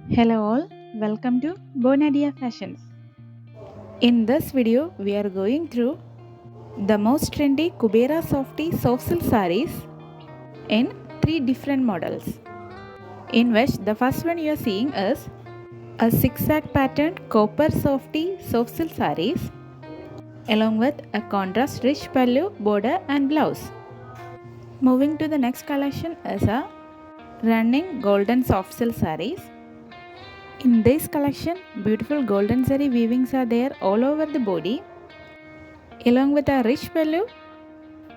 Hello all, welcome to bonadeafashions. In this video, we are going through the most trendy Kubera softy soft silk sarees in 3 different models. In which the first one you are seeing is a zigzag patterned copper softy soft silk sarees along with a contrast rich pallu, border and blouse. Moving to the next collection is a running golden soft silk sarees. In this collection, beautiful golden zari weavings are there all over the body, along with a rich pallu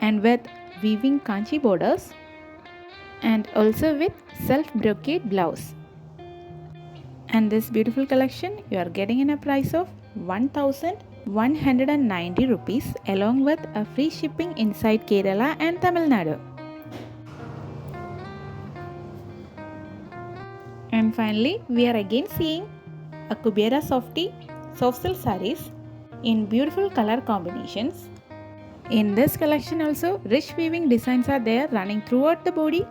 and with weaving kanchi borders, and also with self-brocade blouse. And this beautiful collection you are getting in a price of 1190 rupees, along with a free shipping inside Kerala and Tamil Nadu. And finally, we are again seeing a Kubera softy soft silk sarees in beautiful color combinations. In this collection also, rich weaving designs are there running throughout the body,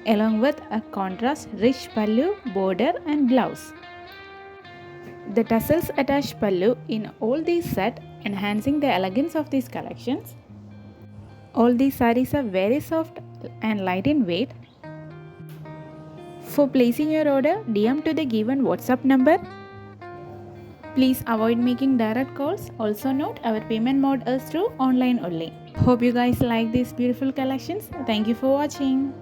along with a contrast rich pallu, border and blouse. The tassels attach pallu in all these set, enhancing the elegance of these collections. All these sarees are very soft and light in weight. For placing your order, DM to the given WhatsApp number. Please avoid making direct calls. Also note, our payment mode is through online only. Hope you guys like these beautiful collections. Thank you for watching.